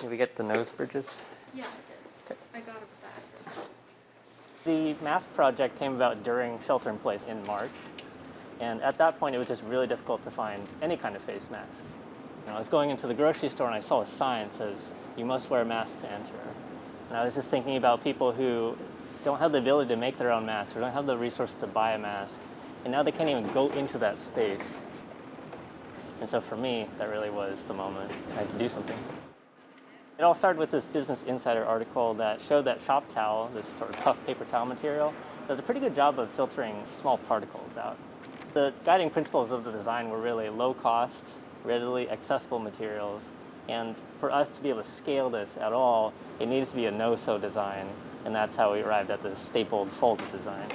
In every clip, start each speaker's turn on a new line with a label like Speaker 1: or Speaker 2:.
Speaker 1: Did we get the nose bridges?
Speaker 2: Yeah, I did. Okay. I got a bag.
Speaker 1: The mask project came about during shelter in place in March. And at that point, it was just really difficult to find any kind of face masks. I was going into the grocery store and I saw a sign that says, "You must wear a mask to enter." And I was just thinking about people who don't have the ability to make their own masks or don't have the resource to buy a mask. And now they can't even go into that space. And so for me, that really was the moment I had to do something. It all started with this Business Insider article that showed that shop towel, this sort of tough paper towel material, does a pretty good job of filtering small particles out. The guiding principles of the design were really low cost, readily accessible materials. And for us to be able to scale this at all, it needed to be a no-sew design. And that's how we arrived at the stapled folded design.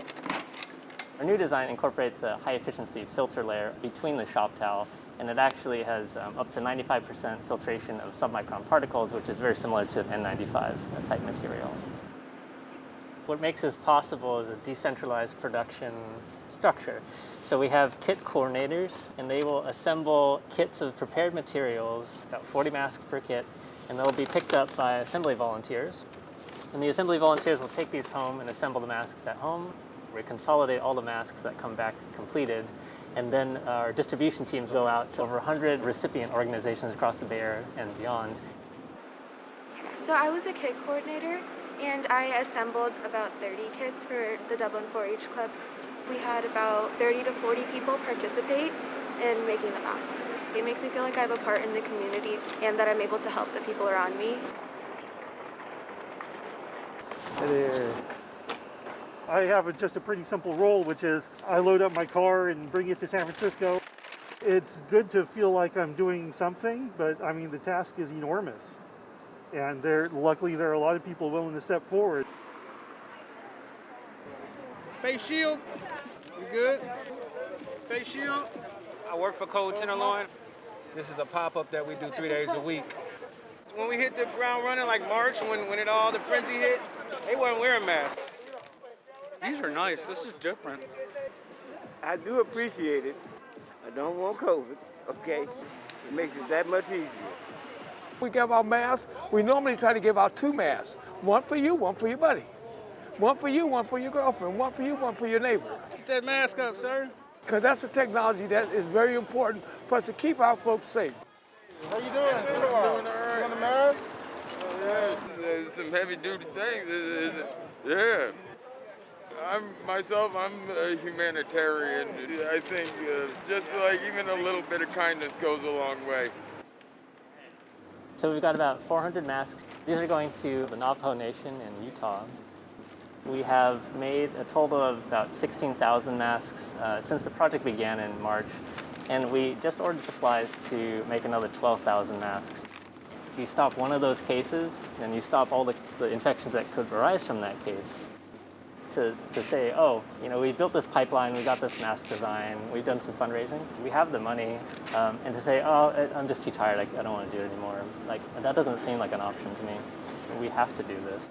Speaker 1: Our new design incorporates a high-efficiency filter layer between the shop towel, and it actually has up to 95% filtration of submicron particles, which is very similar to an N95 type material. What makes this possible is a decentralized production structure. So we have kit coordinators, and they will assemble kits of prepared materials, about 40 masks per kit, and they'll be picked up by assembly volunteers. And the assembly volunteers will take these home and assemble the masks at home. We consolidate all the masks that come back completed, and then our distribution teams go out to over 100 recipient organizations across the Bay Area and beyond.
Speaker 3: So I was a kit coordinator, and I assembled about 30 kits for the Dublin 4-H Club. We had about 30 to 40 people participate in making the masks. It makes me feel like I have a part in the community and that I'm able to help the people around me.
Speaker 4: Hey there. I have just a pretty simple role, which is I load up my car and bring it to San Francisco. It's good to feel like I'm doing something, but I mean, the task is enormous. And luckily there are a lot of people willing to step forward.
Speaker 5: Face shield, you good? Face shield. I work for Code Tenderloin. This is a pop-up that we do 3 days a week. When we hit the ground running, like March, when all the frenzy hit, they weren't wearing masks. These are nice. This is different.
Speaker 6: I do appreciate it. I don't want COVID, okay? It makes it that much easier.
Speaker 7: We give out masks. We normally try to give out 2 masks. One for you, one for your buddy. One for you, one for your girlfriend. One for you, one for your neighbor.
Speaker 5: Get that mask up, sir.
Speaker 7: Because that's a technology that is very important for us to keep our folks safe.
Speaker 6: How you doing? Doing all right. You want a mask?
Speaker 8: Oh, yeah, there's some heavy-duty things. Yeah. I'm a humanitarian. I think just like even a little bit of kindness goes a long way.
Speaker 1: So we've got about 400 masks. These are going to the Navajo Nation in Utah. We have made a total of about 16,000 masks since the project began in March. And we just ordered supplies to make another 12,000 masks. If you stop one of those cases, then you stop all the infections that could arise from that case. To say, oh, we built this pipeline, we got this mask design, we've done some fundraising, we have the money, and to say, oh, I'm just too tired, I don't want to do it anymore. Like, that doesn't seem like an option to me. We have to do this.